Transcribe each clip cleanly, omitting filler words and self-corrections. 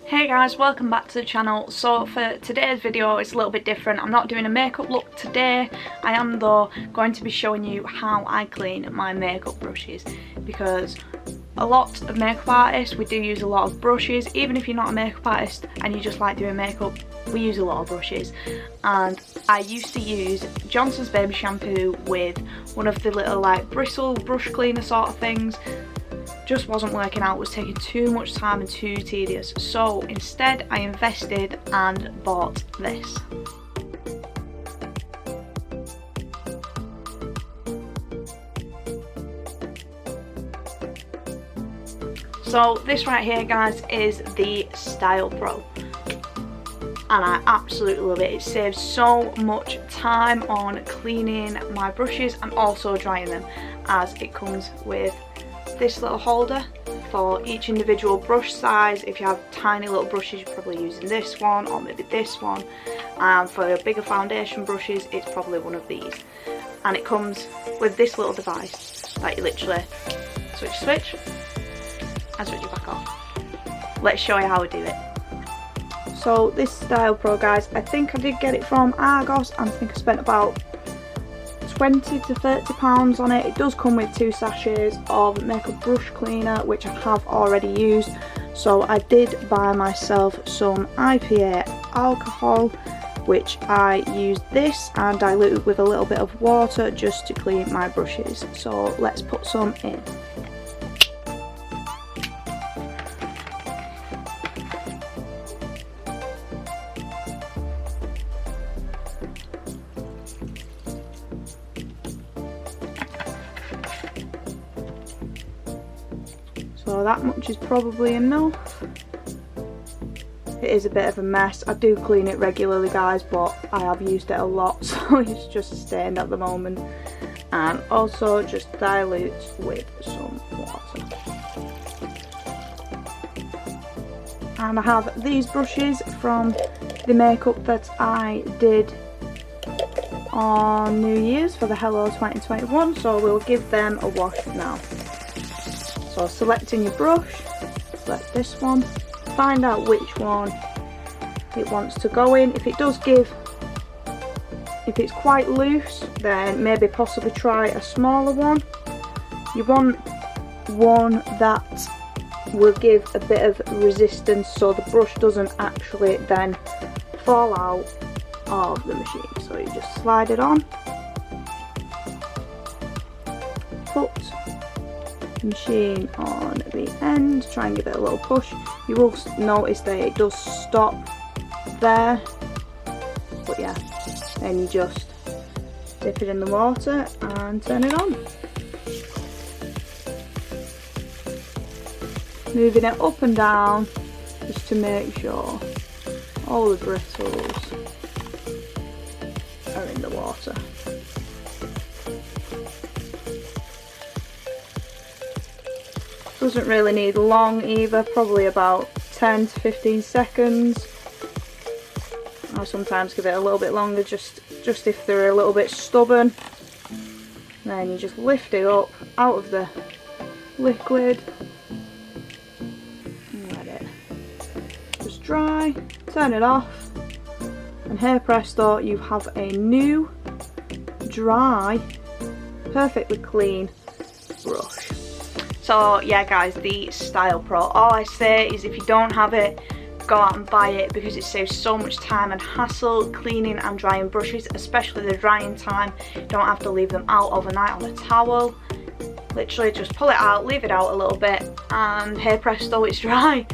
Hey guys, welcome back to the channel. So for today's video it's a little bit different. I'm not doing a makeup look today. I am though going to be showing you how I clean my makeup brushes, because a lot of makeup artists, we do use a lot of brushes. Even if you're not a makeup artist and you just like doing makeup, we use a lot of brushes. And I used to use Johnson's baby shampoo with one of the little like bristle brush cleaner sort of things. Just wasn't working out, was taking too much time and too tedious. So instead I invested and bought this. So this right here guys is the Stylpro, and I absolutely love it. It saves so much time on cleaning my brushes and also drying them, as it comes with this little holder for each individual brush size. If you have tiny little brushes, you're probably using this one or maybe this one, and for your bigger foundation brushes it's probably one of these. And it comes with this little device that you literally switch and switch it back off. Let's show you how we do it. So this Stylpro guys, I think I did get it from Argos, and I think I spent about £20 to £30 on it. It does come with 2 sachets of makeup brush cleaner, which I have already used. So I did buy myself some IPA alcohol, which I used this and diluted with a little bit of water just to clean my brushes. So let's put some in. So that much is probably enough. It is a bit of a mess. I do clean it regularly guys, but I have used it a lot, so it's just stained at the moment. And also just dilute with some water. And I have these brushes from the makeup that I did on New Year's for the Hello 2021, so we'll give them a wash now. So selecting your brush, select this one, find out which one it wants to go in. If it's quite loose, then maybe possibly try a smaller one. You want one that will give a bit of resistance so the brush doesn't actually then fall out of the machine. So you just slide it on, put machine on the end, try and give it a little push. You will notice that it does stop there, but yeah, then you just dip it in the water and turn it on. Moving it up and down just to make sure all the bristles are in the water. Doesn't really need long either, probably about 10 to 15 seconds. I sometimes give it a little bit longer, just if they're a little bit stubborn. Then you just lift it up out of the liquid and let it just dry, turn it off, and here presto, you have a new, dry, perfectly clean brush. So yeah guys, the Stylpro, all I say is if you don't have it, go out and buy it, because it saves so much time and hassle cleaning and drying brushes, especially the drying time. You don't have to leave them out overnight on a towel. Literally just pull it out, leave it out a little bit, and hey presto, it's dry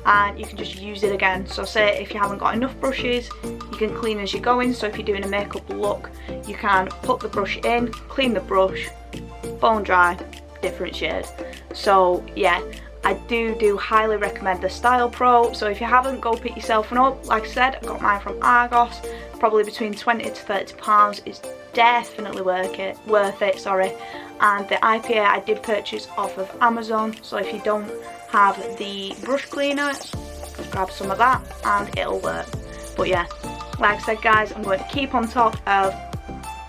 and you can just use it again. So say if you haven't got enough brushes, you can clean as you're going. So if you're doing a makeup look, you can put the brush in, clean the brush, bone dry, different shade. So yeah, I do highly recommend the Stylpro. So if you haven't, go pick yourself one up. Like I said, I got mine from Argos, probably between £20 to £30. It's definitely worth it, sorry. And the IPA I did purchase off of Amazon, so if you don't have the brush cleaner, grab some of that and it'll work. But yeah, like I said guys, I'm going to keep on top of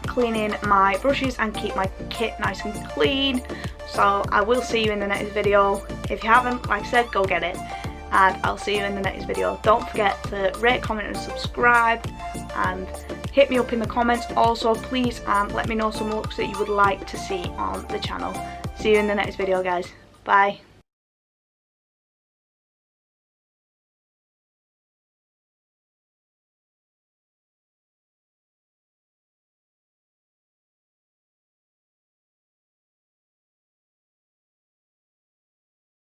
cleaning my brushes and keep my kit nice and clean. So I will see you in the next video. If you haven't, like I said, go get it. and I'll see you in the next video. Don't forget to rate, comment and subscribe, and hit me up in the comments also please, and let me know some looks that you would like to see on the channel. See you in the next video guys. Bye.